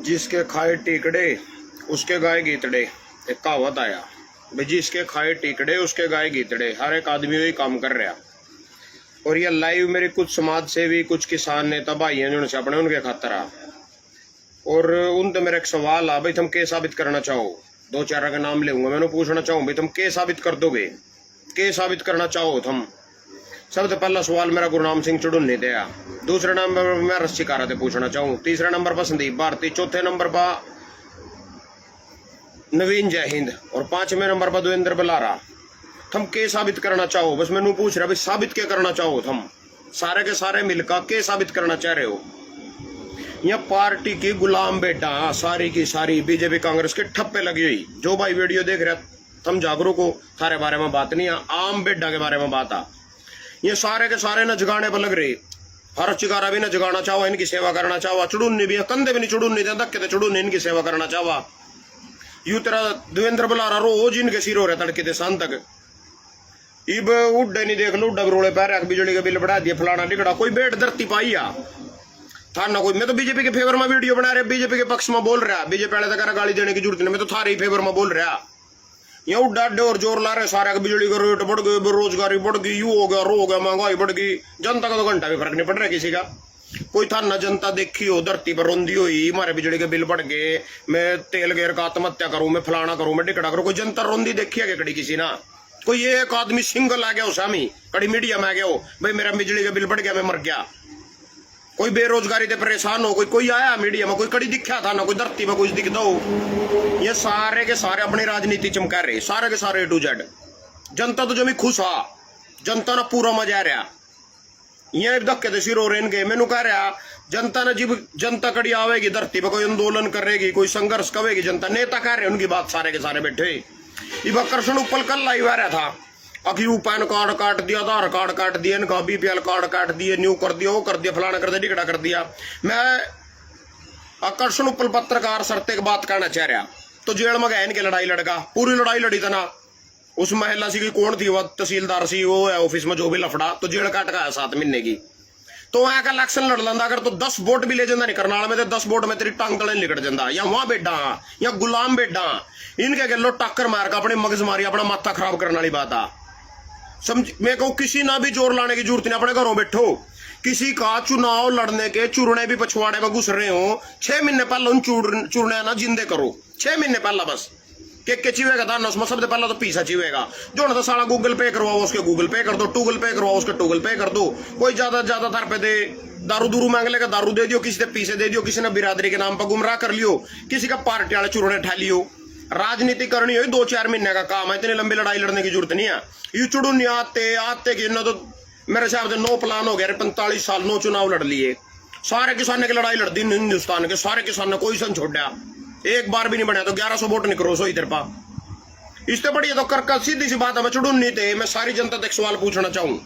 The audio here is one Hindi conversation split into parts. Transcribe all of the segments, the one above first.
जिसके खाए टीकड़े उसके गाय गीतड़े, एक कहावत आया भाई, जिसके खाए टीकड़े उसके गाय गीतड़े। हर एक आदमी वही काम कर रहा। और ये लाइव मेरे कुछ समाज सेवी, कुछ किसान नेता भाई हैं जिनसे अपने उनके खातर आ। और उन तो मेरा एक सवाल आ भाई, तुम क्या साबित करना चाहो? दो चार का नाम लेऊंगा, मैंने पूछना चाहूँ भाई तुम क्या साबित कर दोगे, क्या साबित करना चाहो तुम? सबसे पहला सवाल मेरा गुरनाम सिंह चुड़ुन्नी दिया। दूसरे नंबर पर मैं रस्सिकारा से पूछना चाहूँ। तीसरे नंबर पर संदीप भारती। चौथे नंबर पर नवीन जय हिंद। और पांचवें नंबर पर देवेंद्र बलारा। तुम क्या साबित करना चाहो? बस मैंने पूछ रहा भाई, साबित क्या करना चाहो तुम? सारे के सारे मिलकर क्या साबित करना चाह रहे हो? यह पार्टी की गुलाम बेटा सारी की सारी बीजेपी कांग्रेस के ठप्पे लगी हुई। जो भाई वीडियो देख रहे तुम जागरूक हो, थारे बारे में बात नहीं है, आम बेटा के बारे में बात आ। ये सारे के सारे न जगाने पर लग रहे। हर चिकारा भी न जगाना चाहो, इनकी सेवा करना चाहो। चुड़ुन्नी भी कंधे भी नहीं, चुड़ुन्नी धक्के थे, चुड़ुन्नी इनकी सेवा करना चाहो। यू तेरा देवेंद्र बलारा रोज इनके सिर हो रहा तड़के थे शाम तक। इब उड्डे नहीं देख लो, उड्डा रोड़े पैर बिजली का बिल बढ़ा दिया, फलाना टिकड़ा। कोई बेट धरती पाई आ था ना कोई। मैं तो बीजेपी के फेवर में वीडियो बना रहे, बीजेपी के पक्ष में बोल रहा। बीजेपी वाले तक गाली देने की जरूरत नहीं, मैं तो थारे ही फेवर में बोल रहा। ये उड्डा और जोर ला रहे सारे। बिजली का रेट बढ़ गई, बेरोजगारी बढ़ गई, यू हो गया, रो हो गया, महंगाई बढ़ गई। जनता का तो घंटा भी फर्क नहीं पड़ रहा किसी का। कोई था ना जनता देखी हो धरती पर रोंदी हुई, हमारे बिजली के बिल बढ़ गए, मैं तेल गेर का आत्महत्या करूं, मैं फलाना करूं, मैं टिकड़ा करूं। कोई जनता रोंदी देखी है कड़ी किसी ना? कोई एक आदमी सिंगल आ गया हो सामी, कड़ी मीडिया में आ गया हो भाई मेरा बिजली का बिल बढ़ गया, मैं मर गया। कोई बेरोजगारी से परेशान हो, कोई आया मीडिया में, कोई कड़ी दिखा था ना? कोई धरती में कुछ दिखता हो? ये सारे के सारे अपनी राजनीति चमका रहे, सारे के सारे A to Z। जनता तो जमी खुश आ, जनता ना पूरा मजा आ रहा। ये धक्के तो सिर हो रहे इनके। मैनू कह रहा जनता ने जब जनता कड़ी आवेगी धरती पर, कोई आंदोलन करेगी, कोई संघर्ष करेगी जनता। नेता कह रहे उनकी बात, सारे के सारे बैठे। ये कृष्ण उपल कल लाइव आ रहा था, अखियू पैन कार्ड काट दिया, आधार कार्ड काट दिया, इनका BPL कार्ड काट दिए, न्यू कर दिया, वो कर दिया, फलाना कर दिया, टिकड़ा कर दिया। मैं आकर्षण उपल पत्रकार सरते की बात करना चाह रहा। तो जेल में गए इनके लड़ाई लड़का, पूरी लड़ाई लड़ी था ना। उस महिला सी की कौन थी, वह तहसीलदार सी, वो है ऑफिस में जो भी लफड़ा, तो जेल काट का 7 महीने की। तो वहां का इलेक्शन लड़ लेंदा अगर, तो 10 वोट भी ले जाता नहीं करनाल में, तो 10 वोट में तेरी टांग तले निकट जाता। या वहां बेटा या गुलाम बेटा इनके गलो टक्कर मार का अपने मगज मारी, अपना माथा खराब करने वाली बात आ। समझ, मैं कहूं किसी ना भी जोर लाने की जरूरत नहीं, अपने घरों बैठो। किसी का चुनाव लड़ने के चूरने भी पछवाड़े में घुस रहे हो, 6 महीने पहले उन चूरने ना जिंदे करो। 6 महीने पहला बस के चिवेगा था उसमें सबसे पहला तो पीसा चिवेगा। जो ना तो साला गूगल पे करवाओ उसके गूगल पे कर दो, टूगल पे करवाओ उसके टूगल पे कर दो। कोई ज्यादा दर पे दे, दारू दूरू मांग लेगा, दारू दे दियो, किसी ने पीसे दे दियो, किसी ने बिरादरी के नाम पर गुमराह कर लियो, किसी का पार्टी वाले चूरने ठा लियो। राजनीति करनी हो 2-4 महीने का काम है, इतनी लंबी लड़ाई लड़ने की जरूरत नहीं है। यू चुड़ुन्नी आते कि ना तो मेरे हिसाब से 9 प्लान हो गया, 45 साल 9 चुनाव लड़ लिए। सारे किसान की लड़ाई लड़ दी हिंदुस्तान के, सारे किसान ने कोई सन छोड़ा, एक बार भी नहीं बना। तो 1100 वोट नहीं क्रॉस हुई तेरे पा। इससे बढ़िया तो कर सीधी सी बात है। मैं चुड़ुन्नी थे, मैं सारी जनता तक सवाल पूछना चाहूँ।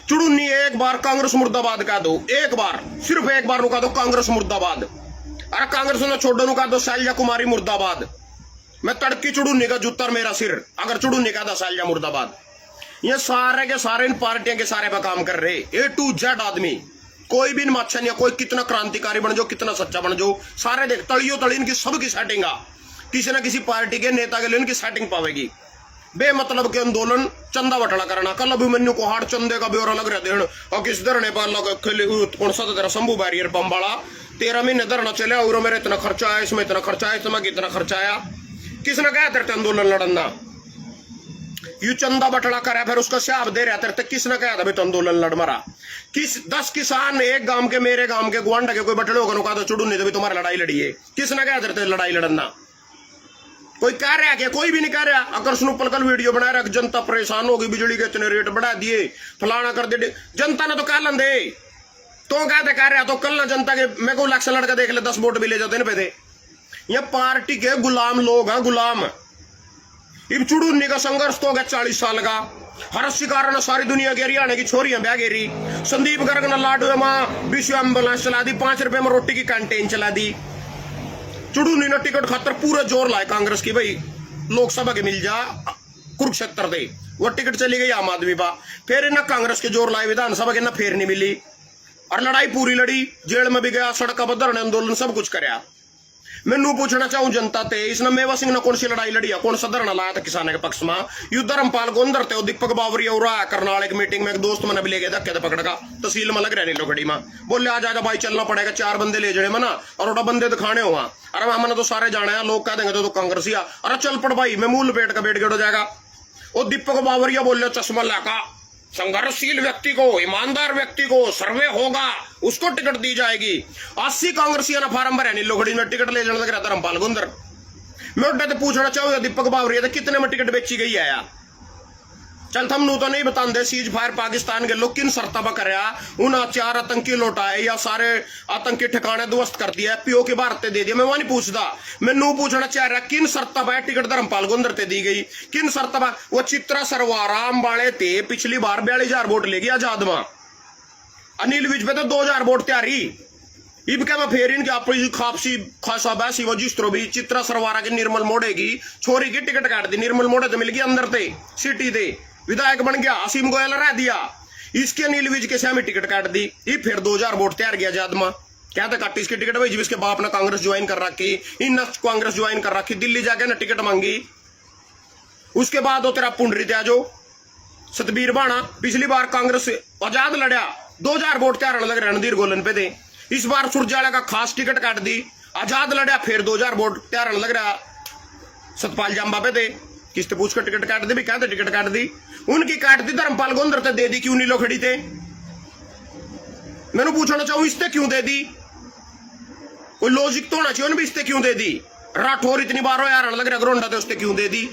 चुड़ुन्नी एक बार कांग्रेस मुर्दाबाद कह दो, एक बार, सिर्फ एक बार कह दो कांग्रेस मुर्दाबाद। अरे कांग्रेस ने छोड़ो कह दो शैलजा कुमारी मुर्दाबाद। मैं तड़की चुड़ुन्नी का जूता मेरा सिर, अगर चुड़ुन्नी कहता शैलजा मुर्दाबाद। ये सारे के सारे इन पार्टियों के सारे पे काम कर रहे A to Z आदमी। कोई भी अच्छा नहीं है, कोई कितना क्रांतिकारी बन जाओ, कितना सच्चा बन जाओ, सारे देख तड़ियो तड़ी इनकी सबकी सेटिंग आ। किसी न किसी पार्टी के नेता के लिए इनकी सेटिंग पावेगी। बेमतलब के आंदोलन, चंदा बटला करना। कल अभिमन्यु को हार्ड चंदे का ब्यौरा लग रहा देन, और किस धरने पर कौन सा तेरा शंभू बैरियर पंबाड़ा 13 महीने धरना चले, और मेरा इतना खर्चा आया, इसमें इतना खर्चा आया, इसमें कितना खर्चा आया। किसने कहा तेरे आंदोलन लड़ना? यू चंदा बटला करा फिर उसका स्याब दे रहा तेरे, किसने कहा था भाई तो आंदोलन लड़ मरा? 10 किसान एक गांव के, मेरे गांव के गुआंडा के कोई बटले होगा कहा तो चुड़ुन्नी तो तुम्हारी लड़ाई लड़ी है। किसने कहा तेरे लड़ाई लड़ना? कोई कह रहा है? कोई भी नहीं कह रहा। आकर्षण उपल कल वीडियो बना रहा, जनता परेशान होगी, बिजली के इतने रेट बढ़ा दिए, फलाना कर दे। जनता ने तो कह लेंदे, तो कहते कह रहा तो कल ना जनता के मैं को इलेक्शन लड़का देख ले, 10 वोट भी ले जाते पे थे। ये पार्टी के गुलाम लोग हैं, गुलाम। इब चुड़ुन्नी का संघर्ष तो हो गया 40 साल का। हर शिकार ने सारी दुनिया की हरियाणा की छोरियां ब्याह गेरी। संदीप गर्ग ने लाडू में विश्व एम्बुलेंस चला दी, 5 रुपए में रोटी की कैंटीन चला दी। चुड़ुन्नी ने टिकट खातर पूरे जोर लाए कांग्रेस की, भाई लोकसभा के मिल जा कुरुक्षेत्र दे, वो टिकट चली गई आम आदमी पा। फिर इन्हें कांग्रेस के जोर लाए विधानसभा के, ना फिर नहीं मिली, और लड़ाई पूरी लड़ी, जेल में भी गया, सड़क पर धरने आंदोलन सब कुछ कराया। मैनू पूछना चाहूं जनता ते इसने मेवा सिंह ने कौन सी लड़ाई लड़ी है, कौन सा धरना लाया था किसानों के पक्ष में? यू धर्मपाल गोंदर थे दीपक बावरिया और करनाल एक मीटिंग में एक दोस्त मैंने भी ले गया धक्के पकड़ का तहसील में लग रहा लोखड़ी में, बोले आज आजा भाई चलना पड़ेगा, 4 बंदे ले जाने मना और ओटा बंदे दिखाने हुआ। अरे मैंने तो सारे जाने हैं, लोग कह देंगे तो कांग्रेसिया, अरे चल पड़ भाई मैं मूल पेट का बेट गेट हो जाएगा। वो दीपक बावरिया बोले चश्मा लाका संघर्षशील व्यक्ति को, ईमानदार व्यक्ति को सर्वे होगा उसको टिकट दी जाएगी। 80 कांग्रेसिया ने फार्म भरे नहीं लोखड़ी में टिकट ले जाने लग रहा धर्मपाल गोंदर। मैं उठे तो पूछना चाहूंगा दीपक बावरिया कितने में टिकट बेची गई है? चल थम नू तो नहीं बता दे सीज फायर पाकिस्तान के लोग किन शर्ता पर कर उन 4 आतंकी लौटाए या सारे आतंकी ठिकाने ध्वस्त कर दिया, पीओ की भारत दे दिया, मैं वहां नहीं पूछता। मैनू पूछना चाह रहा किन शर्ता पर टिकट धर्मपाल गोंदर ते दी गई, किन शर्ता पर? वो चित्रा सरवारा अंबाड़े ते पिछली बार 42,000 वोट ले गया आजाद में, अनिल विज पे तो 2,000 वोट तैयारी। इब क्या मैं फेर इनकी अपनी खापसी खासा बैसी वो जिस्त्रो भी चित्रा सरवारा की निर्मल मोड़े की छोरी की टिकट काट दी, निर्मल मोड़े तो मिल गई अंदर थे सिटी थे, विधायक बन गया, असीम गोयल रह दिया, इसके अनिल विज के सामने टिकट काट दी। ये फिर 2,000 वोट तैयार गया आजाद में, क्या था काटी इसकी टिकट भाई जिसके बाप ने कांग्रेस ज्वाइन कर रखी, इन कांग्रेस ज्वाइन कर रखी, दिल्ली जाके ना टिकट मांगी। उसके बाद वो तेरा पुंडरी त्याजो सतबीर बाणा पिछली बार कांग्रेस आजाद लड़ा 2,000 वोट तैयार लग रहे रणधीर गोलन पे थे, इस बार सुरजाला का खास टिकट काट दी, आजाद लड़ा फिर 2,000 वोट तैयार लग रहा सतपाल जांबा पे थे, किसते पूछ कर टिकट काट दी भी कहते टिकट काट दी, उनकी काट दी धर्मपाल गोंदर ते दे दी, क्यों नहीं लोखड़ी थे? मैंने पूछना चाहूं इसते क्यों दे दी? कोई लॉजिक तो होना चाहिए ना, इसते क्यों दे दी? राठौर इतनी बार हो यार लग रहा ग्रोंडा थे उसते क्यों दे दी?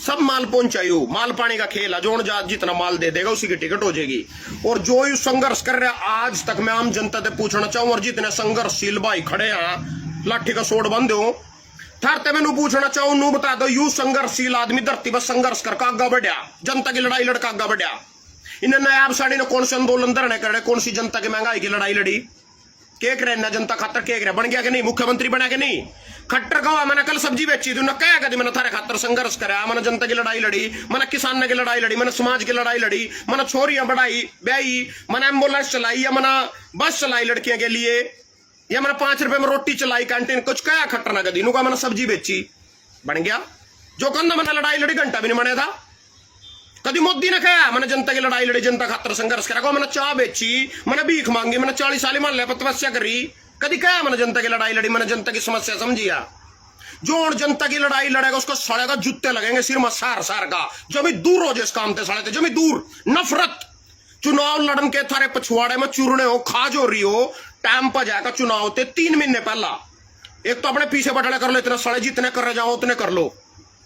सब माल पहुंचाई, माल पानी का खेल है, जोन जितना माल दे देगा उसी की टिकट हो जाएगी। और जो यू संघर्ष कर रहा है आज तक मैं आम जनता से पूछना चाहूं, और जितने संघर्षशील भाई खड़े हैं लाठी का सोड़ बंद हो थारते मैनू पूछना चाहूं, नू बता दो यू संघर्षशील आदमी धरती पर संघर्ष कर आगा बढ़िया, जनता की लड़ाई लड़का आगा बढ़िया। इन्हें नायाब साड़ी ने कौन से आंदोलन धरने करे, कौन सी जनता की महंगाई की लड़ाई लड़ी, के करे ना जनता खातर के करे, बन गया कि नहीं, मुख्यमंत्री बना के नहीं, खट्टर कहा मैंने कल सब्जी बेची थी, क्या कभी मैंने थारे खातर संघर्ष करा, मैंने जनता की लड़ाई लड़ी, मैंने किसान की लड़ाई लड़ी, मैंने समाज की लड़ाई लड़ी, मैंने छोरियां बढ़ाई ब्याई, मैंने एम्बुलेंस चलाई या मैंने बस चलाई लड़कियों के लिए, या मैंने 5 रुपए में रोटी चलाई कैंटीन, कुछ क्या खट्टर ना कदी, मैंने सब्जी बेची बन गया। जो कहना मैंने लड़ाई लड़ी घंटा भी नहीं बने था, कभी मोदी ने कहा मैंने जनता की लड़ाई लड़ी, जनता खातर संघर्ष करा, मैंने चाह बेची, मैंने भीख मांगी, मैंने 40 साल मान लिया तपस्या करी, कभी कहा मैंने जनता की लड़ाई लड़ी, मैंने जनता की समस्या समझिया। जो जनता की लड़ाई लड़ेगा उसको सड़ेगा, जूते लगेंगे सिर में सार सार का, जमी दूर हो जिस काम से सड़े थे, जमी दूर नफरत। चुनाव लड़न के थारे पछुआड़े में चूरने हो खाज हो रही हो, टाइम पर जाएगा चुनाव थे 3 महीने पहला, एक तो अपने पीछे बटने कर लो, इतना सड़े जितने कर जाओ उतने कर लो,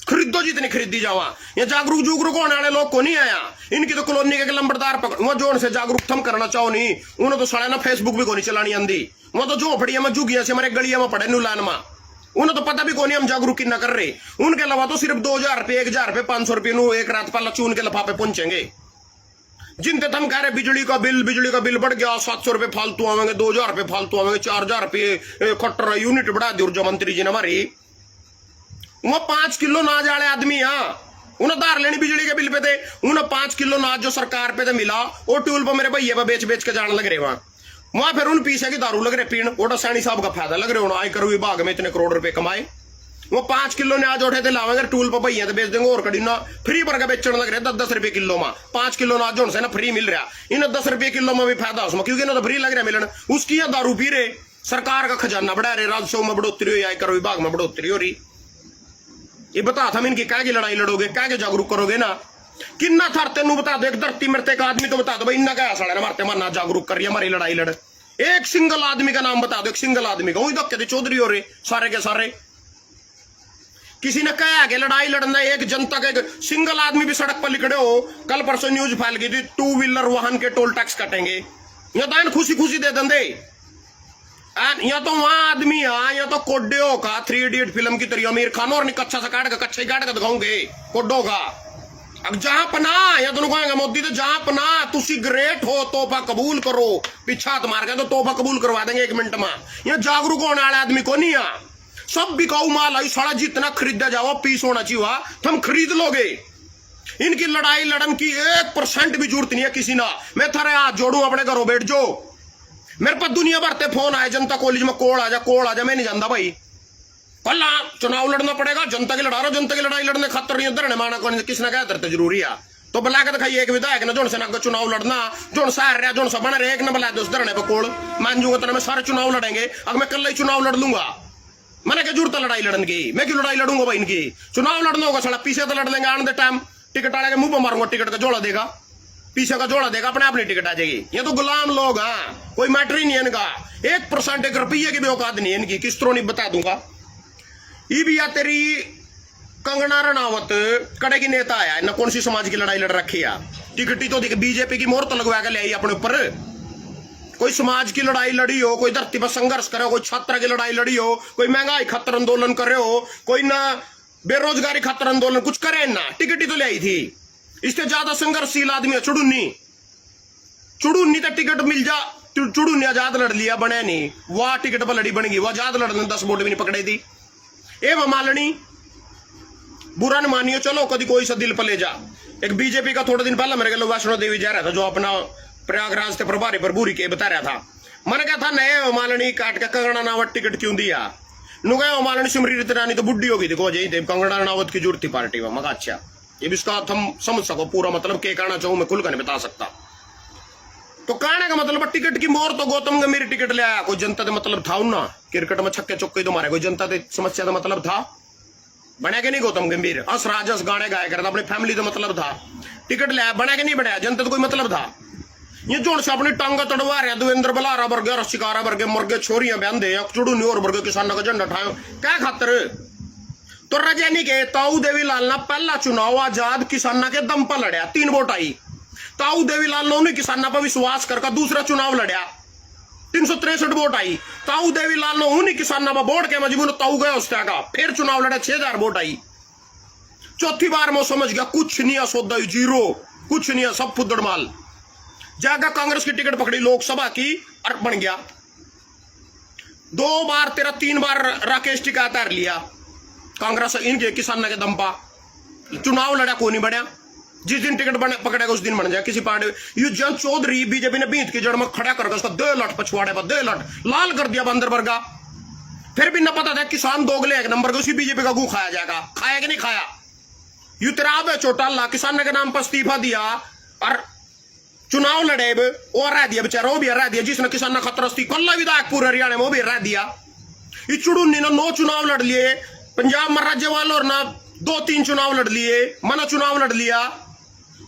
खरीदो जितनी खरीदी जावा। ये जागरूक जुगरूक होने वाले लोग को नहीं आया, इनकी तो कॉलोनी के लंबरदार पकड़ वो जोन से जागरूक थम करना चाहो नहीं, उन्हें तो सड़े ना फेसबुक भी को नहीं चलानी आंदी, वो तो झोपड़िया में जुगिया से हमारे गलिया में पड़े नुलान में, उन्हें तो पता भी कौन हम जागरूक कितना कर रहे। उनके अलावा तो सिर्फ 2,000 रुपये 1,000 रुपये 500 रुपये एक रात पहला चून के लफाफे पहुंचेंगे, जिनते हम कह रहे बिजली का बिल बढ़ गया, 700 रुपये फालतू आवेंगे, 2,000 रुपये फालतू आवेंगे, 4,000 रुपये खट्टर यूनिट बढ़ा दी ऊर्जा मंत्री जी ने हमारी। वो 5 किलो नाज वाले आदमी उन्हें धार लेनी बिजली के बिल पे थे, उन्हें 5 किलो नाज जो सरकार पे मिला वो ट्यूल पर मेरे भैया पे बेच के जाने लग रहे वहां फिर उन पीछे की दारू लग रहे पीण, वो सैनी साहब का फायदा लग रहे आयकर विभाग में इतने करोड़ रुपए कमाए। वो 5 किलो नाज उठे थे लावेंगे टूल पर भैया बेच देंगे, और कड़ी ना फ्री पर बेचने लग रहे 10-10 रुपये किलो में, 5 किलो नाज जो ना फ्री मिल रहा, इन्हें 10 रुपये किलो में भी फायदा उसमें, क्योंकि इन्हें तो फ्री लग रहा मिलन, उसकी या दारू पी रहे, सरकार का खजाना बढ़ा रहे, राजस्व में बढ़ोतरी हुई, आयकर विभाग में बढ़ोतरी हो रही। ये बता था इनकी क्या की लड़ाई लड़ोगे, क्या के जागरूक करोगे ना, किन्ना था तेन बता दो, एक धरती मरते का आदमी तो बता दो भाई इन्ना क्या साढ़े मारते मरना जागरूक करिए हमारी लड़ाई लड़, एक सिंगल आदमी का नाम बता दो, एक सिंगल आदमी का, वही धक्के चौधरी हो रहे सारे के सारे। किसी ने कहा कि लड़ाई लड़ना एक जनता के सिंगल आदमी भी सड़क पर लिखड़े हो, कल परसों न्यूज फैल गई थी 2 व्हीलर वाहन के टोल टैक्स कटेंगे, या तो खुशी खुशी दे देंगे, या तो वहां आदमी या तो कोड्डो का 3 इडियट फिल्म की तरह अमीर खान और कच्चा सा काट का कच्चा ही काट का दिखाऊंगे कोड्डो का। अब जहां पना या तो कहेंगे मोदी तो जहां पना तुसी ग्रेट हो, तोहफा कबूल करो, पीछा मार के तो तोहफा कबूल करवा देंगे 1 मिनट में। यह जागरूक होने वाले आदमी को नहीं है, सब बिकाऊ माल आई साड़ा जितना खरीदा जाओ पीस होना चाहिए तुम खरीद लोगे। इनकी लड़ाई लड़न की 1% भी जरूरत नहीं है किसी ना। मैं थारे हाथ जोड़ू अपने घरों बैठ जो, मेरे पास दुनिया भर ते फोन आए जनता कॉलेज में कोल आ जा मैं नहीं जानता भाई, कल चुनाव लड़ना पड़ेगा, जनता की लड़ा रहा, जनता की लड़ाई लड़ने खातर नहीं धरने माना कौन किसने कहा धरते जरूरी है तो बुला के दिखाइए एक विधायक ने जोन से ना चुनाव लड़ना जोन सा रहा जोन सा बना रहे एक न बुला दो उस धरने पर कोल मान जूंगा तो मैं सारे चुनाव लड़ेंगे। अगर मैं कल ही चुनाव लड़ लूंगा मैंने क्या जरूरत लड़ाई लड़ने की, मैं क्यों लड़ाई लड़ूंगा भाई इनकी। चुनाव लड़ना होगा साला पीछे तो लड़ लेंगे आने दे टाइम टिकट आने के मुंह पर मारूंगा, टिकट का जोड़ा देगा पीछे का जोड़ा देगा अपने अपनी टिकट आ जाएगी। ये तो गुलाम लोग हैं, कोई मैटर ही नहीं है इनका, 1% 1 रुपये की भी औकात नहीं है इनकी, किस तरह नहीं बता दूंगा। ये भी या तेरी कंगना रनावत कड़े की नेता आया न कौन सी समाज की लड़ाई लड़ रखी है, टिकटी तो बीजेपी की मोहर तो लगवा के ले आई अपने ऊपर। कोई समाज की लड़ाई लड़ी हो, कोई धरती पर संघर्ष करे हो, कोई छात्र की लड़ाई लड़ी हो, कोई महंगाई खातर आंदोलन कर रहे हो, कोई ना बेरोजगारी खातर आंदोलन कुछ करे ना, टिकट ही तो ले आई थी। इससे ज्यादा संघर्षशील आदमी है चुड़ुन्नी तो टिकट मिल जा चुड़ुन्नी आजाद लड़ लिया बने नहीं, वह टिकट पर लड़ी बन गई, वह आजाद लड़ने 10 वोट भी नहीं पकड़े थी। ए मालनी बुरा न मानियो, चलो कभी कोई सा दिल पर ले जा। एक बीजेपी का थोड़े दिन पहले मेरे को वैष्णो देवी जा रहा था जो अपना प्रयागराज से प्रभारी पर बुरी के बता रहा था। मैंने कहा था नए मालनी काट के कंगना नावत टिकट क्यों दिया, नुगए मालनी सिमरी रानी तो बुढ़ी होगी देखो जय देव कंगना राणावत की जरूरत थी पार्टी में। मगर अच्छा ये भी इसका हम समझ सको पूरा मतलब क्या कहना चाहूं मैं खुलकर नहीं बता सकता। तो कहने का मतलब टिकट की मोर तो गौतम गंभीर टिकट ले आया, कोई जनता का मतलब था ना, क्रिकेट में छक्के चौके तो मारे, कोई जनता की समस्या का मतलब था बने के नहीं गौतम गंभीर हंस राजस गाने गाया करता, अपनी फैमिली का मतलब था, टिकट ले आया बने के नहीं बनाया, जनता तो कोई मतलब था। ये जोड़ से अपनी टांगा तड़वा रहे देवेंद्र बलारा वर्गे रसिकारा वर्गे मुर्गे छोरियां बहंदे चुड़ू और वर्गे किसानों का झंडा उठाए क्या खातर। तो रजनी के ताऊ देवीलाल ने पहला चुनाव आजाद किसाना के दम पर लड़या, 3 वोट आई। ताऊ देवीलाल ने उन्हीं किसाना पर विश्वास करके दूसरा चुनाव लड़या, 363 वोट आई। ताऊ देवीलाल ने उन्हीं किसाना पर वोट के मजबूर ताऊ गया उस का फिर चुनाव लड़ा, 6000 वोट आई। चौथी बार मैं समझ गया कुछ नहीं है, सौदा जीरो, कुछ नहीं है, सब फुद्दड़ माल। जाकर कांग्रेस की टिकट पकड़ी लोकसभा की और बन गया 2 बार 3 बार राकेश टिकैत हार लिया कांग्रेस इनके किसाना के दम पा। चुनाव लड़ा को नहीं बढ़िया, जिस दिन टिकट पकड़ेगा उस दिन बन जाए किसी पार्टी। ये जन चौधरी बीजेपी ने बीत की जड़ में खड़ा करके उसका 2 लट पछवाड़े पर 2 लट लाल कर दिया बंदर वर्गा। फिर भी न पता था किसान दोगले 1 नंबर के उसी बीजेपी का गू खाया जाएगा, खाया कि नहीं खाया। यू तेरा चौटाला किसान के नाम पर इस्तीफा दिया और चुनाव लड़े और रह दिया बेचारा, वो भी रह दिया जिसने किसान खतरा कल्ला विधायक पूरे हरियाणा में वो भी रह दिया। ये चुड़ुन्नी ने 9 चुनाव लड़ लिए, पंजाब में राज्यपाल और ना 2-3 चुनाव लड़ लिए, मना चुनाव लड़ लिया।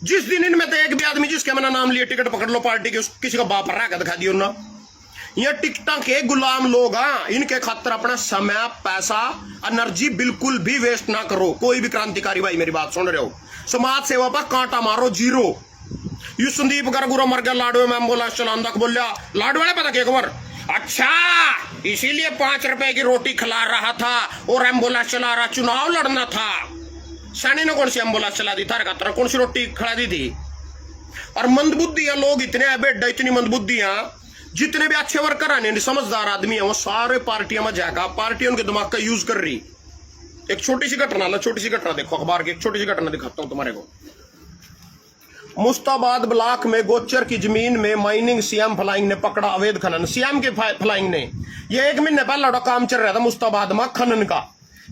जिस दिन इनमें तो एक भी आदमी जिसके मैंने नाम लिया टिकट पकड़ लो पार्टी के किसी का बाप रहा दिखा दियो ना। ये टिकटा के गुलाम लोग हाँ, इनके खातर अपना समय पैसा एनर्जी बिल्कुल भी वेस्ट ना करो। कोई भी क्रांतिकारी भाई मेरी बात सुन रहे हो, समाज सेवा पर कांटा मारो जीरो। यू संदीप गर्गुरा मर गया लाडवे में एम्बुलेंस चलांदा बोलिया लाडवे वाले पता क्या खबर, अच्छा इसीलिए 5 रुपए की रोटी खिला रहा था और एम्बुलेंस चला रहा, चुनाव लड़ना था। सैनी ने कौन सी एम्बुलेंस चला दी था, कौन सी रोटी खिला दी थी। और मंदबुद्धि लोग इतने है बेटा, इतनी मंदबुद्धियां, जितने भी अच्छे वर्कर आने समझदार आदमी है वो सारे पार्टियों में जाएगा, पार्टी उनके दिमाग का यूज कर रही। एक छोटी सी घटना देखो अखबार की, एक छोटी सी घटना दिखाता हूं तुम्हारे को। मुस्ताबाद ब्लॉक में गोचर की जमीन में माइनिंग, सीएम फ्लाइंग ने पकड़ा अवैध खनन। सीएम के फ्लाइंग ने ये 1 महीने पहले काम चल रहा था मुस्ताबाद में खनन का।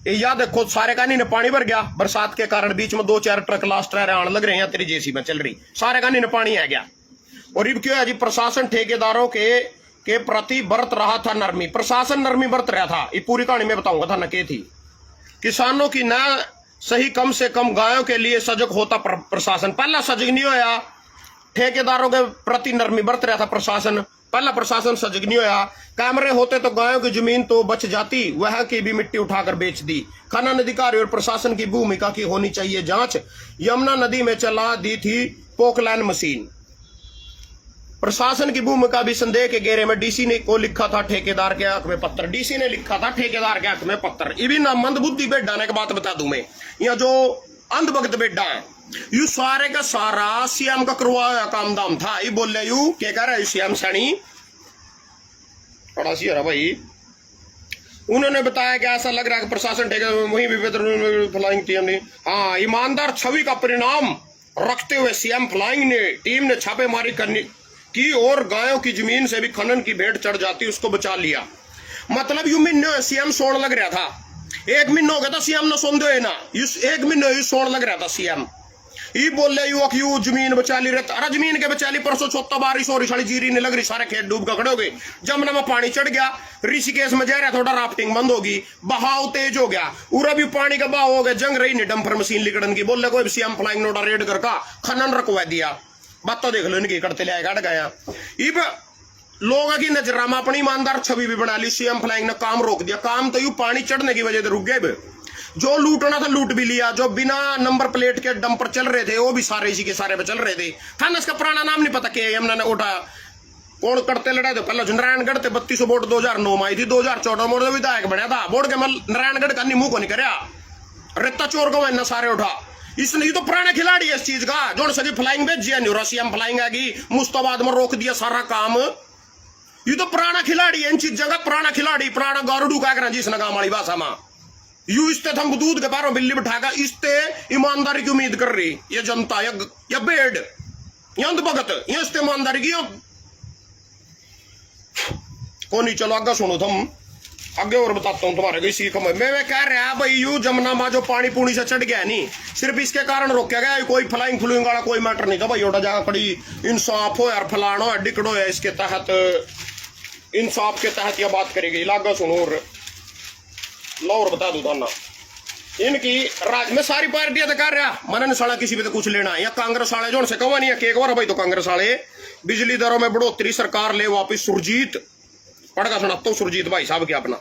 ये याद देखो सारे का नहीं पानी भर गया बरसात के कारण, बीच में 2-4 ट्रक लास्ट आने लग रहे हैं, तेरी जेसीबी चल रही, सारे का नहीं पानी आ गया। और अब क्यों है जी, प्रशासन ठेकेदारों के प्रति बरत रहा था नरमी, प्रशासन नरमी बरत रहा था। ये पूरी कहानी में बताऊंगा था न के थी। किसानों की न सही कम से कम गायों के लिए सजग होता प्रशासन, पहला सजग नहीं होया। ठेकेदारों के प्रति नरमी बरत रहा था प्रशासन, पहला प्रशासन सजग नहीं होया। कैमरे होते तो गायों की जमीन तो बच जाती, वह की भी मिट्टी उठाकर बेच दी। खनन अधिकारी और प्रशासन की भूमिका की होनी चाहिए जांच। यमुना नदी में चला दी थी पोकलैंड मशीन, प्रशासन की भूमिका भी संदेह के घेरे में। डीसी ने को लिखा था ठेकेदार के हक में पत्र, डीसी ने लिखा था ठेकेदार के हक में पत्र। ये भी ना मंदबुद्धि बेटा ने बात बता दूं मैं, या जो अंधभक्त बेटा है यू सारे का सारा सीएम का करवाया काम दाम था। ये बोल रहे यू क्या कह रहा है सीएम सैनी बड़ा सी रहा भाई। उन्होंने बताया कि ऐसा लग रहा है कि प्रशासन ठेकेदार वहीं भी फ्लाइंग टीम ने हाँ ईमानदार छवि का परिणाम रखते हुए सीएम फ्लाइंग ने टीम ने छापेमारी करनी की और गायों की जमीन से भी खनन की भेंट चढ़ जाती उसको बचा लिया। मतलब यू महीने सीएम सोड़ लग रहा था, एक महीना हो गया था सीएम ने सोन दे ना, इस एक महीने ही सोन लग रहा था सीएम। ये बोले यू जमीन बचा ली रहता, अरे जमीन के बचा ली, परसों छोटा बारिश हो रही, सारी जीरी नहीं लग रही, सारे खेत डूब कर खड़े हो गए। जमुना में पानी चढ़ गया, ऋषिकेश में जा रहा थोड़ा राफ्टिंग बंद होगी, बहाव तेज हो गया, उरा भी पानी का बहाव हो गया, जंग रही नहीं डंपर मशीन लिकड़न की। बोले कोई सीएम फ्लाइंग नोटा रेड कर का खनन रखवा दिया। बात तो देख लो इनकी, करते ले गट गया। इब लोगों की नजर में अपनी ईमानदार छवि भी बना ली, सीएम फ्लाइंग ने काम रोक दिया। काम तो यू पानी चढ़ने की वजह से रुक गए। जो लूटना था लूट भी लिया, जो बिना नंबर प्लेट के डंपर चल रहे थे वो भी सारे इसी के सारे पे चल रहे थे। था ना, इसका पुराना नाम नहीं पता क्या यमुना ने उठा कौन करते लड़ाई। तो पहले नारायणगढ़ थे 32 वोट 2009 में आई थी, 2014 में विधायक बनया था, बोर्ड के नारायणगढ़ का मुंह को नहीं करया, रेता चोर को मैंने सारे उठा। इसने तो पुराने खिलाड़ी है इस चीज का, जो सभी फ्लाइंग भेजिया नहीं, रसियम फ्लाइंग आगी, मुस्ताबाद में रोक दिया सारा काम। ये तो पुराना खिलाड़ी है इन चीजों का, पुराना खिलाड़ी, पुराना गारुडू का करा जिसने गांव वाली भाषा में। यू इसते हम दूध के पैरों बिल्ली बिठाकर इसते ईमानदारी की उम्मीद कर रही ये जनता या बेड या भगत ये इसते ईमानदारी की कोनी। चलो आगे सुनो तुम, आगे और बताता हूँ तुम्हारे सीख में। मैं कह रहा भाई यू जमुना में जो पानी पूनी से चढ़ गया नहीं, सिर्फ इसके कारण रोका गया, कोई फ्लाइंग फ्लूइंग वाला कोई मैटर नहीं था भाई। ओटा जगह खड़ी इंसाफ हो यार, फलाना हो डिकड़ो है, इसके तहत इंसाफ के तहत यह बात करेगी। लागा सुनो और बता दू ना, इनकी राज में सारी पार्टियां तो कर रहा मनन साला किसी पे तो कुछ लेना। या कांग्रेस वाले जो से कहा नहीं है केक बार भाई, तो कांग्रेस वाले बिजली दरों में बढ़ोतरी सरकार ले वापिस। सुरजीत पढ़कर सुनाता हूँ, सुरजीत भाई साहब क्या अपना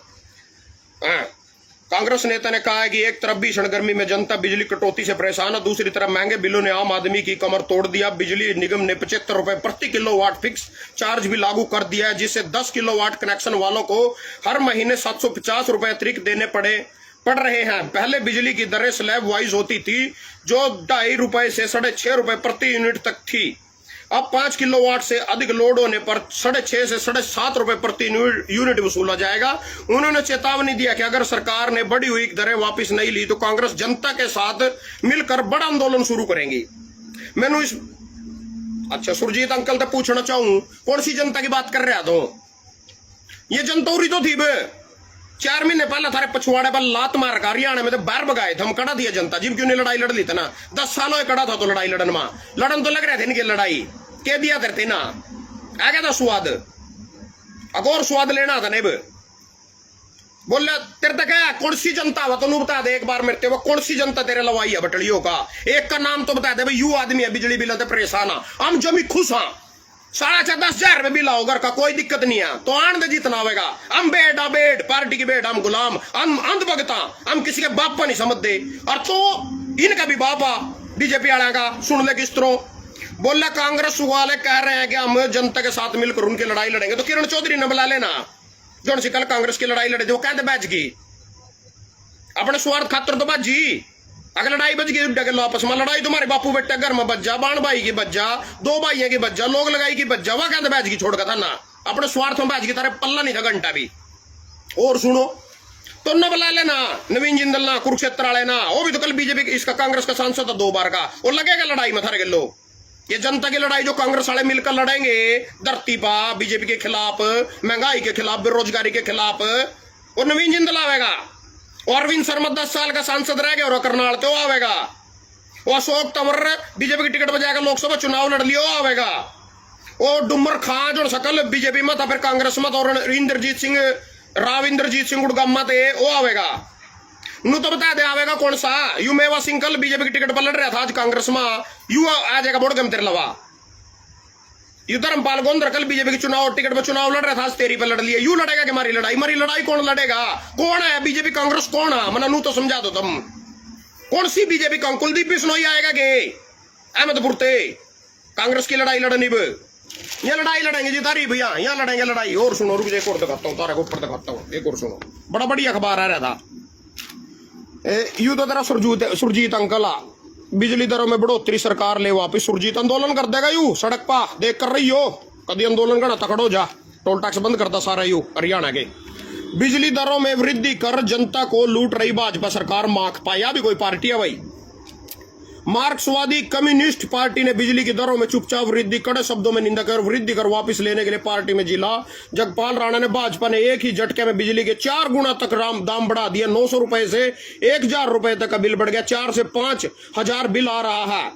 कांग्रेस नेता ने कहा है कि एक तरफ भीषण गर्मी में जनता बिजली कटौती से परेशान है, दूसरी तरफ महंगे बिलों ने आम आदमी की कमर तोड़ दिया। बिजली निगम ने 75 रुपए प्रति किलोवाट फिक्स चार्ज भी लागू कर दिया है, जिससे 10 किलोवाट कनेक्शन वालों को हर महीने 750 रुपए अतिरिक्त देने पड़ रहे हैं। पहले बिजली की दरें स्लैब वाइज होती थी, जो 2.5 रुपए से 6.5 रुपए प्रति यूनिट तक थी। अब 5 किलोवाट से अधिक लोड होने पर 6.5 से 7.5 रुपए प्रति यूनिट वसूला जाएगा। उन्होंने चेतावनी दिया कि अगर सरकार ने बढ़ी हुई दरें वापस नहीं ली तो कांग्रेस जनता के साथ मिलकर बड़ा आंदोलन शुरू करेंगी। मैंने इस अच्छा सुरजीत अंकल तो पूछना चाहूं, कौन सी जनता की बात कर रहा तो? ये जनता उरी तो थी 4 महीने पहले थारे पछुआड़े पर लात मार कर हरियाणा में तो बाहर भगाए थे, हम कड़ा दिया जनता जिम क्यों नहीं लड़ाई लड़ ली था ना। 10 सालों में कड़ा था तो लड़ाई लड़न में लड़न तो लग रहे थे इनकी लड़ाई के दिया करते ना, आ गया था स्वाद, अगोर स्वाद लेना था नहीं। बोले तेरे तक है कौन सी जनता हुआ तो बता दे एक बार मेरे वो कौन सी जनता तेरे लवाई है बटलियों का, एक का नाम तो बता दे भाई। यू आदमी है बिजली बिल परेशान हम जमी खुश हाँ, 10,500 रुपए बिल आओ घर का, कोई दिक्कत नहीं है, तो आन दे जितना होगा। हम बेड पार्टी की बेड, हम गुलाम, हम अंधभगता, हम किसी के बाप नहीं समझते। और तो इनका भी बापा बीजेपी वाला का सुन ले किस तरह बोला। कांग्रेस वाले कह रहे हैं कि हम जनता के साथ मिलकर उनकी लड़ाई लड़ेंगे, तो किरण चौधरी ने बुला लेना जो कल कांग्रेस की लड़ाई लड़े थे, वो कहते बैच की अपने स्वार्थ खातर तो बाजी। अगर लड़ाई बच गई डगे आपस में, लड़ाई तुम्हारे बापू बेटे घर में बच जा, बाण भाई की बच जा, 2 भाइयों की बच जा, लोग लगाई की बच जा, वह कहते बैच की छोड़ का था ना, अपने स्वार्थ में बैच की तारे पल्ला नहीं था घंटा भी। और सुनो तो न बुला लेना नवीन जिंदल ना, कुरुक्षेत्र वाले ना, वो भी तो कल बीजेपी इसका कांग्रेस का सांसद था 2 बार का, वो लगेगा लड़ाई में थारे गलो। ये जनता की लड़ाई जो कांग्रेस वाले मिलकर लड़ेंगे धरती पा बीजेपी के खिलाफ, महंगाई के खिलाफ, बेरोजगारी के खिलाफ, और नवीन जिंदल आवेगा। और अरविंद शर्मा 10 साल का सांसद रह गया और करनाल तो आवेगा। वो अशोक तंवर बीजेपी की टिकट बजाएगा, लोकसभा चुनाव लड़ लियो आवेगा। वो डुमर खां जो सकल बीजेपी में था फिर कांग्रेस में, और इंद्रजीत सिंह गुड़गामा थे वो आवेगा। नू तो बता दे आवेगा कौन सा। यू मेवा सिंह कल बीजेपी की टिकट पर लड़ रहा था आज कांग्रेस में, यू आ जाएगा बोर्ड गम तेरे लवा। यू धर्मपाल गोंदर कल बीजेपी की चुनाव टिकट पर चुनाव लड़ रहा था, आज तेरी पर लड़ लिया। यू लड़ेगा कि मारी लड़ाई कौन लड़ेगा? कौन है बीजेपी कांग्रेस कौन है? मना नू तो समझा दो तुम कौन सी बीजेपी कांग्रेस। कुलदीप बिश्नोई आएगा के अहमदपुर ते कांग्रेस की लड़ाई लड़नी। ये लड़ाई लड़ेंगे जी तारी भैया, यहाँ लड़ेंगे लड़ाई। और सुनो रुक एक और दिखाता हूँ, तारे को ऊपर दिखाता हूँ एक और सुनो, बड़ा बढ़िया अखबार आ रहा था। यू तो तेरा सुरजीत अंकल आ, बिजली दरों में बढ़ोतरी सरकार ले वापिस। सुरजीत आंदोलन कर देगा यू सड़क पा देख कर रही हो, कभी आंदोलन करना तकड़ो जा, टोल टैक्स बंद करता सारा यू हरियाणा के। बिजली दरों में वृद्धि कर जनता को लूट रही भाजपा सरकार, माकपा या भी कोई पार्टी है भाई। मार्क्सवादी कम्युनिस्ट पार्टी ने बिजली की दरों में चुपचाप वृद्धि कड़े शब्दों में निंदा कर वृद्धि कर वापस लेने के लिए पार्टी में जिला जगपाल राणा ने भाजपा ने एक ही झटके में बिजली के 4 गुना तक दाम बढ़ा दिया। 900 रुपए से 1000 रुपए तक का बिल बढ़ गया। 4 से 5000 बिल आ रहा है।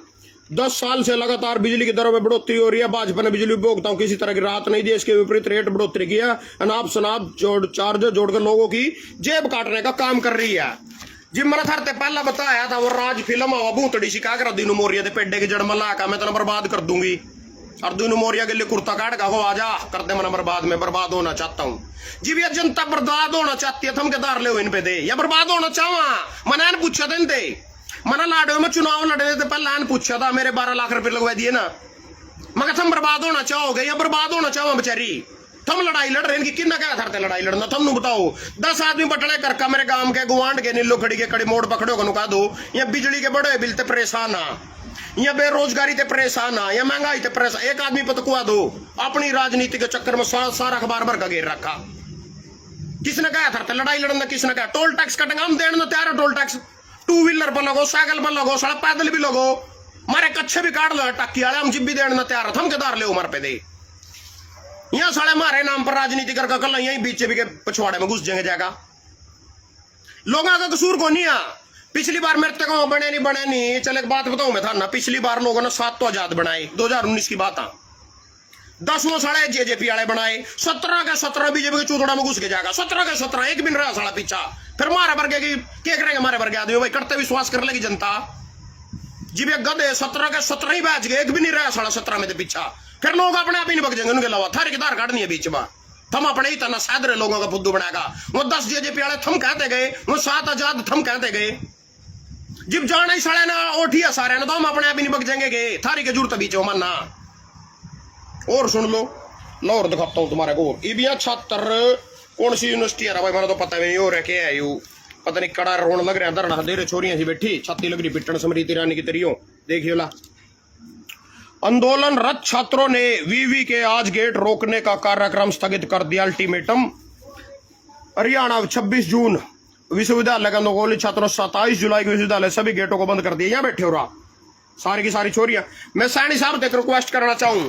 10 साल से लगातार बिजली की दरों में बढ़ोतरी हो रही है। भाजपा ने बिजली उपभोक्ताओं को किसी तरह की राहत नहीं दी। इसके विपरीत रेट बढ़ोतरी किया। अनाप शनाप चार्ज जोड़कर लोगों की जेब काटने का काम कर रही है। जिम मैंने थरते पहला बताया था वो राज फिल्म हवा भूतड़ी शिका कर दीनू मोरिया के पेड्डे की जड़ मला का मैं तो बर्बाद कर दूंगी और दीनू मोरिया के लिए कुर्ता काट का हो आजा करते मैंने बर्बाद में बर्बाद होना चाहता हूँ। जी भी जनता बर्बाद होना चाहती है थम के दार ले इन पे दे या बर्बाद होना चाहवा मैंने पूछा दिन दे मना लाडो में चुनाव लड़ने से पहले पूछा था मेरे 12 लाख रुपए लगवा दिए ना मगर तुम बर्बाद होना चाहोगे या बर्बाद होना चाहो बेचारी थम लड़ाई लड़ रहे हैं कि किन्ना क्या था लड़ाई लड़ना थम बताओ। 10 आदमी बटड़े करका मेरे गांव के गुआंड के नीलो खड़ी के कड़ी मोड़ पकड़ो को नुका दो या बिजली के बड़े बिल ते परेशान आ या बेरोजगारी ते परेशान आ या महंगाई ते परेशान एक आदमी पतकुआ दो अपनी राजनीति के चक्कर में सारा अखबार भर का घेर रखा। किसने कहा था लड़ाई लड़ना किसने कहा टोल टैक्स कटेंगे हम देना तैयार टोल टैक्स 2 व्हीलर पर लगो साइकिल पर लगो सड़क पैदल भी लगो मारे कच्चे भी काट लो टक्की वाले हम जिब भी देना तैयार थम के दार ले उमर पे दे यहाँ साले हमारे नाम पर राजनीति कर कल यही बीच के पछवाड़े में घुस जाएंगे जाएगा। लोगों का कसूर को नहीं आ पिछली बार मेरे तक बने नहीं चले एक बात बताऊं मैं था ना पिछली बार लोगों ने 7 तो आजाद बनाए 2019 की बात आ 10वां साढ़े जेजेपी वाले बनाए 17 का 17 बीजेपी के चूतड़ा में घुस के जाएगा 17 का 17 एक भी नहीं रहा साला पीछा फिर मारे वर्ग की क्या करेंगे हमारे वर्ग आदमी भाई करते विश्वास कर लेगी जनता जी भी गधे 17 का 17 ही बैच गए एक भी नहीं रहा साला 17 में पीछा फिर लोग अपने आप ही नहीं बग जाएंगे उनके अलावा थारी कितार काटनी है बीच में थम अपने ही तना सादरे लोगों का फुद्दू बनाएगा। वो 10 जेजेपी वाले थम कहते गए वो 7 आजाद थम कहते गए जिब जाना ही सड़े ना ओठिया सारे ना तो हम अपने आप ही नहीं बग जाएंगे गए थारी के जरूरत बीच मानना। और सुन लो लाहौर दिखाता हूँ तुम्हारे को इबिया छात्र कौन सी यूनिवर्सिटी है भाई मैंने तो पता नहीं हो रहा क्या है यू पता नहीं कड़ा रोन लग रहा धरना दे रहे छोरियां सी बैठी छाती लग रही पिटन स्मृति ईरानी की तरियो देखियो ला। आंदोलनरत छात्रों ने वीवी के आज गेट रोकने का कार्यक्रम स्थगित कर दिया। अल्टीमेटम हरियाणा 26 जून विश्वविद्यालय का नगोली छात्रों 27 जुलाई को विश्वविद्यालय सभी गेटों को बंद कर दिया। यहाँ बैठे हो रहा सारी की सारी छोरियां मैं सैनी साहब देख रिक्वेस्ट करना चाहूं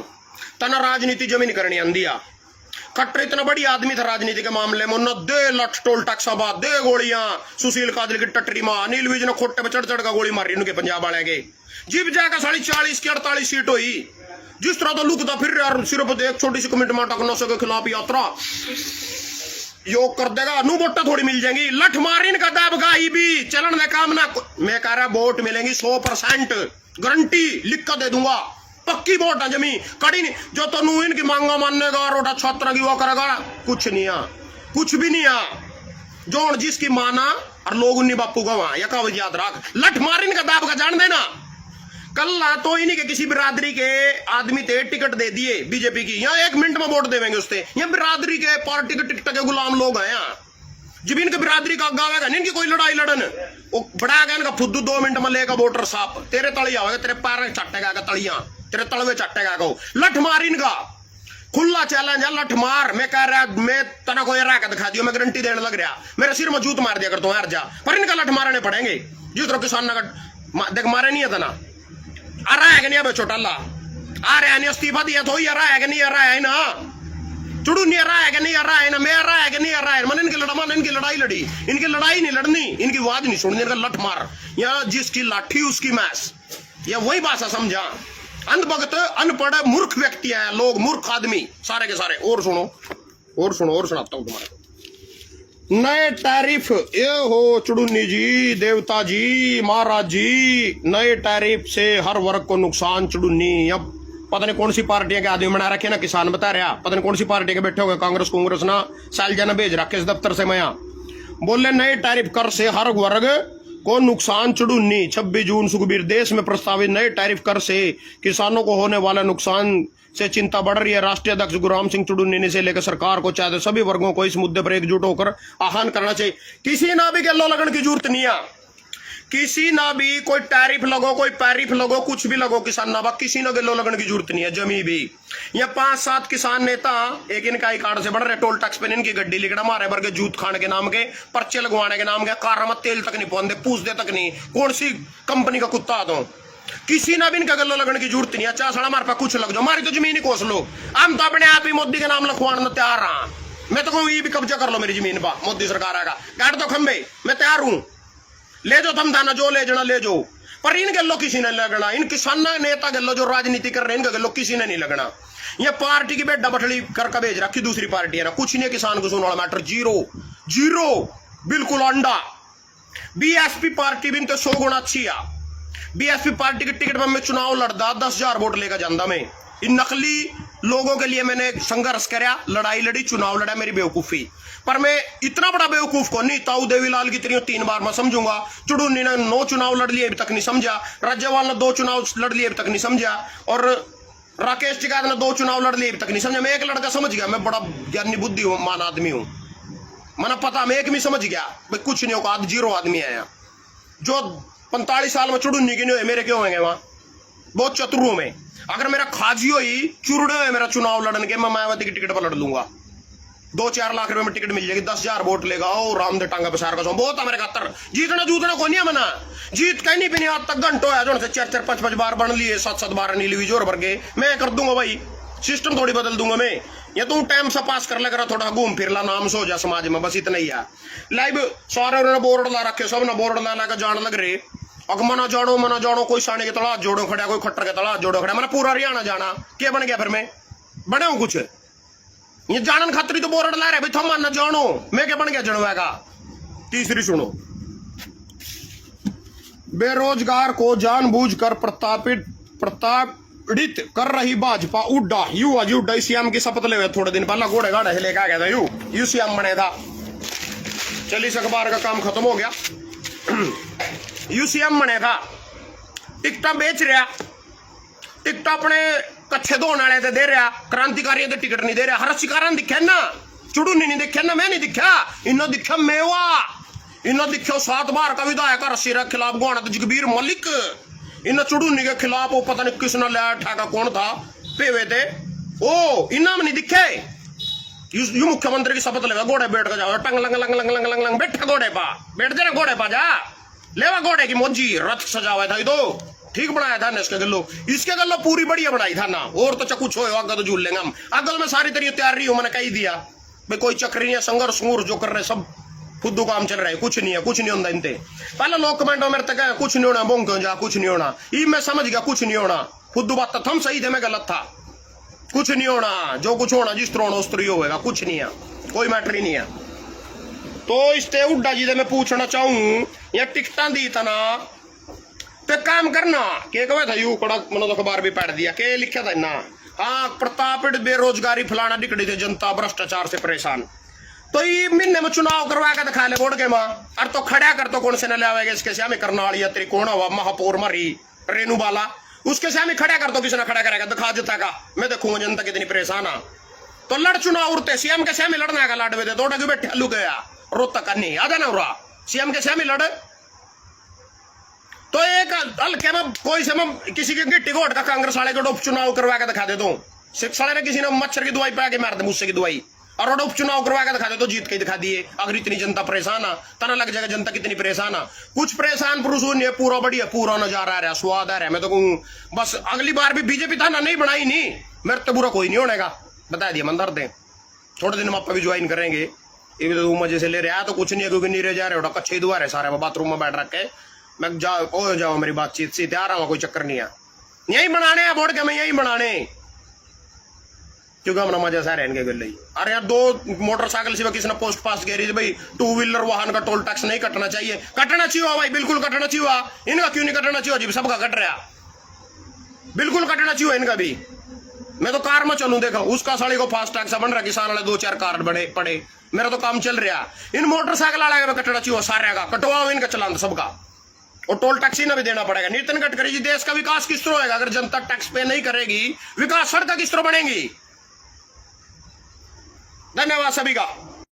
तना राजनीति जमीन करनी अंदिया खट्टर इतना बड़ी आदमी था राजनीति के मामले में न दे लठ टोल टैक्सा दे गोलियां सुशील काजल की टटरी मां अनिल विज ने खोटे पे चढ़ चढ़ का गोली मारी उनके पंजाब वाले के जिब जाकर 40 की 48 सीट हुई जिस तरह तो लुकता फिर यार सिर्फ एक छोटी सी कमेंट माटा नशे के खिलाफ यात्रा योग कर देगा नू वोटा थोड़ी मिल जाएंगी लठ मारिन का दाबगा भी चलन दे काम ना मैं कह रहा वोट मिलेंगी 100% गारंटी लिख कर दे दूंगा पक्की वोट है जमी कड़ी नहीं जो तो नू इनकी मांगा मानेगा रोटा छात्र की वो करेगा कुछ नहीं आ कुछ भी नहीं आ जो जिसकी माना और लोग उन्नी बापू का वहां या कब याद रख लठ मारिन का दाब का जान देना कल तो इन्हीं के किसी बिरादरी के आदमी थे टिकट दे दिए बीजेपी की यहाँ 1 मिनट में वोट देवेंगे उससे यहाँ बिरादरी के पार्टी के टिकट के गुलाम लोग हैं यहाँ जब इनके बिरादरी का गावेगा इनकी कोई लड़ाई लड़न वो बड़ा गया इनका फुद्दू 2 मिनट में लेगा वोटर साहब तेरे तली आवेगा तेरे पैर चट्टेगा तलियां तेरे तलवे चट्टेगा को लठ मार इनका खुला चैलेंज है लठ मार मैं कह रहा मैं तना को रहा दिखा दियो मैं गारंटी देने लग रहा मेरे सिर में जूत मार दिया कर तो यार जा पर इनका लठ मारने पड़ेंगे जिस तरह किसान देख मारे नहीं है तना आ रहा है कि नहीं छोटा आ रहा है नहीं इस्तीफा दिया तो आ रहा है कि नहीं आ रहा है ना चुड़ू नहीं आ रहा है कि नहीं आ रहा है ना मैं आ रहा है कि नहीं आ रहा है मन इनकी लड़ाई लड़ी इनकी लड़ाई नहीं लड़नी इनकी आवाज नहीं सुननी इनका लठ मार या जिसकी लाठी उसकी मैस या वही भाषा समझा अंधभक्त अनपढ़ मूर्ख व्यक्ति है लोग मूर्ख आदमी सारे के सारे। और सुनाता हूं तुम्हारे नए टैरिफ ये हो चुड़ुन्नी जी देवता जी महाराज जी नए टैरिफ से हर वर्ग को नुकसान चुड़ुन्नी। अब पता नहीं कौन सी पार्टियां के आदमी बना रखे ना किसान बता रहा पता नहीं कौन सी पार्टी के बैठे हो गए कांग्रेस ना सैलजा ने भेज रखे इस दफ्तर से मैं बोले नए टैरिफ कर से हर वर्ग को नुकसान चुड़ुन्नी। 26 जून सुखबीर देश में प्रस्तावित नए टैरिफ कर से किसानों को होने वाला नुकसान से चिंता बढ़ रही है। राष्ट्रीय अध्यक्ष गुरुराम सिंह चुड़ुन्नी ने से लेकर सरकार को चाहते सभी वर्गों को इस मुद्दे पर एकजुट होकर आह्वान करना चाहिए। किसी ना भी गलो लगन की जरूरत नहीं है किसी ना भी कोई टैरिफ लगो कोई पैरिफ लगो कुछ भी लगो किसान ना किसी ना गलो लगन की जरूरत नहीं है जमी भी। ये 5-7 किसान नेता एक इनका ही कार्ड से बढ़ रहे टोल टैक्स पे इनकी गड्डी लिखना मारे वर्ग जूत खाने के नाम के पर्चे लगवाने के नाम के कार में तेल तक नहीं पहुंचते पूछते तक नहीं कौन सी कंपनी का कुत्ता तो किसी ना भी इनका गल्ला लगने की जरूरत नहीं है। चाहे साला हमारे पास कुछ लग जाओ, हमारी तो जमीन ही कोस लो, हम तो अपने आप ही मोदी के नाम लिखवाने तैयार रहा। मैं तो कहूँ ये भी कब्जा कर लो मेरी जमीन पर, मोदी सरकार आएगा काट दो खंबे, मैं तैयार हूं, ले जाओ तुम दाना जो ले जाना ले जाओ। पर इन गल्लों किसी ने लगना, इन किसान नेता गल्लों जो राजनीति कर रहे हैं इनका गल्लों किसी ने नहीं लगना। ये पार्टी की बेटा बठड़ी करके भेज रखी दूसरी पार्टी है ना, कुछ नहीं किसान को सुनने वाला मैटर, जीरो जीरो बिल्कुल अंडा। बीएसपी पार्टी भी तो 100 गुना अच्छी है। बीएसपी पार्टी के टिकट में मैं चुनाव लड़दा 10,000 वोट लेकर जाता। मैं इन नकली लोगों के लिए मैंने संघर्ष कराया, लड़ाई लड़ी, चुनाव लड़ा, मेरी बेवकूफी। पर मैं इतना बड़ा बेवकूफ को नहीं, ताऊ देवीलाल की तरह 3 बार मैं समझूंगा। चुड़ूनी ने 9 चुनाव लड़ लिए अभी तक नहीं समझा, राज्यपाल ने 2 चुनाव लड़ लिए अभी तक नहीं समझा, और राकेश टिकैत ने 2 चुनाव लड़ लिए अभी तक नहीं समझा। मैं एक लड़का समझ गया, मैं बड़ा ज्ञानी बुद्धि हूं, मान आदमी हूं, मैंने पता, मैं एक भी समझ गया भाई कुछ नहीं होगा, जीरो आदमी आया। जो 45 साल में चुड़ूनी की नहीं हुए, मेरे क्यों होंगे वहां, बहुत चतुरों में। अगर मेरा खाजी हुई चुड़े हुए मेरा चुनाव लड़ने के, मैं मायावती की टिकट पर लड़ लूंगा, 2-4 लाख रुपए में टिकट मिल जाएगी, 10,000 वोट लेगा और रामदेव टांगा पसार का बहुत है मेरे खातर। जीतना जूतना को नहीं मना, जीत कहीं नहीं भी नहीं आज तक घंटों है जो 4-4 5-5 बार बन लिए, 7-7 बार नीली हुई जोर भर के, मैं कर दूंगा भाई, सिस्टम थोड़ी बदल दूंगा मैं। या तू टाइम सा पास कर ले करा, थोड़ा घूम फिर ला, नाम सो जा समाज में, बस इतना ही है। लाइव सारे उन्होंने बोर्ड ला रखे, सब ने बोर्ड ला लाकर जान लग रहे, अग मना जानो, कोई साने के तला जोड़ो खड़ा, कोई खट्टर के तला जोड़ो खड़ा, मैंने पूरा हरियाणा जाना, क्या बन गया फिर मैं बने हूं कुछ, ये जानन खातरी तो बोर्ड ला रहे भाई, थम मानना जानो, मैं क्या बन गया जनवेगा। तीसरी सुनो, बेरोजगार को जानबूझकर प्रताड़ित कर रही भाजपा उड्डा, यू सीएम की शपथ ले थोड़े दिन पहले घोड़े गाड़े से लेकर आ गया था, यू सीएम बने था। चलिए इस अखबार का काम खत्म हो गया। यू सीएम बने था, टिकटा बेच रहा, टिकटा अपने कच्छे धोने वाले दे रहा, क्रांतिकारियों के टिकट नहीं दे रहा। हर शिकारा दिखे ना, चुड़ूनी नहीं दिखे ना, मैं नहीं दिखा, इन्हों दिखा मेवा, इन्हों दिखो 7 बार का विधायक रसीरा खिलाफ गुआना तो जगबीर मलिक, इन चुड़ूनी के खिलाफ वो पता नहीं किसने लाया ठाका कौन था पेवे थे, ओ इन्ना में नहीं दिखे। यू मुख्यमंत्री की शपथ लेगा, घोड़े बैठ कर जाओ, टंग लंग लंग लंग लंग लंग लंग बैठा घोड़े पा, बैठ जाना घोड़े पा जा, लेवा घोड़े की मोजी, रथ सजा हुआ था, ये तो ठीक बनाया था ना इसके गल्लो पूरी बढ़िया बनाई था ना, और तो चकुछ हो आगे तो झूल लेंगे हम, अगल में सारी तरी तैयारी हूं, मैंने कही दिया भाई कोई चक्कर नहीं है, संघर्ष जो कर रहे सब खुद काम चल रहा है, कुछ नहीं है, कुछ नहीं होता इनते। पहले लोग कमेंटों मेरे तक कुछ नहीं होना, बोंग क्यों जा, कुछ नहीं होना, ये मैं समझ गया कुछ नहीं होना, खुद बात था, हम सही थे, मैं गलत था, कुछ नहीं होना, जो कुछ होना जिस तरह होना उस तरह होगा, कुछ नहीं है, कोई मैटर ही नहीं है। तो इसते उड्डा जी मैं पूछना चाहूं, या टिकटा दी तना तो काम करना के कहे था, यू कड़ा मैंने तो अखबार भी पढ़ दिया, के लिखा था ना, हाँ प्रतापित बेरोजगारी फलाना डिकड़ी थे, जनता भ्रष्टाचार से परेशान, तो ये महीने में चुनाव करवा के दिखा ले बोर्ड के माँ, और तो खड़ा कर तो कौन से न ले इसके श्यामी करनाली या त्रिकोण हुआ महापौर मरी रेणु बाला, उसके श्यामी खड़ा कर तो किसने खड़ा करेगा, दिखा देता का, मैं देखूंगा जनता कितनी परेशान है। तो लड़ चुनाव उड़ते सीएम के श्यामी लड़ना का लाडवे दे, दो बैठे हल्लू गया रोता करनी आ जाना उड़ा, सीएम के श्यामी लड़ तो एक हल्के में कोई से मैं किसी की गिट्टी घोट का कांग्रेस वाले को उपचुनाव करवा के दिखा दे दो, साले ने किसी ने मच्छर की दवाई पा के मार दे मुझसे की दवाई, और उपचुनाव करवा के दिखा दे तो जीत के दिखा दिए। अगर इतनी जनता परेशान है, तना लग जाएगा जनता कितनी परेशान है। कुछ परेशान पुरुष नहीं, पूरा बढ़िया पूरा नजारा आ रहा है, स्वाद आ रहा है। मैं तो कहूँ बस अगली बार भी बीजेपी था ना, नहीं बनाई नहीं, मेरे तो बुरा कोई नहीं होने का, बता दिया मंदर दे, थोड़े दिन में आप भी ज्वाइन करेंगे, ये तो मजे से ले रहा है तो कुछ नहीं है, क्योंकि नीरे जा रहे हो कच्चे दुआ रहे सारे, बाथरूम में बैठ रखे, मैं जाओ मेरी बातचीत से तैयार हूँ, कोई चक्कर नहीं है, यही बनाने हैं बोर्ड के, मैं यही बनाने, क्योंकि हमारा मजा सा रहने गल। अरे यार 2 मोटरसाइकिल से किसने पोस्ट पास कह रही थी भाई 2 व्हीलर वाहन का टोल टैक्स नहीं कटना चाहिए, कटना चाहिए भाई, बिल्कुल कटना चाहिए, इनका क्यों नहीं कटना चाहिए जी, सबका कट रहा, बिल्कुल कटना चाहिए इनका भी। मैं तो कार में चलूं, देखा उसका साड़ी को फास्ट टैक्स बन रहा, किसान वाले 2-4 कार बड़े पड़े, मेरा तो काम चल रहा, इन मोटरसाइकिल वाले का कटना चाहिए सारे का, कटवाओ इनका चलान सबका, और टोल टैक्स ही ना भी देना पड़ेगा। नितिन गडकरी जी देश का विकास किस तरह होगा अगर जनता टैक्स पे नहीं करेगी, विकास सड़क किस तरह बनेगी। धन्यवाद सभी का।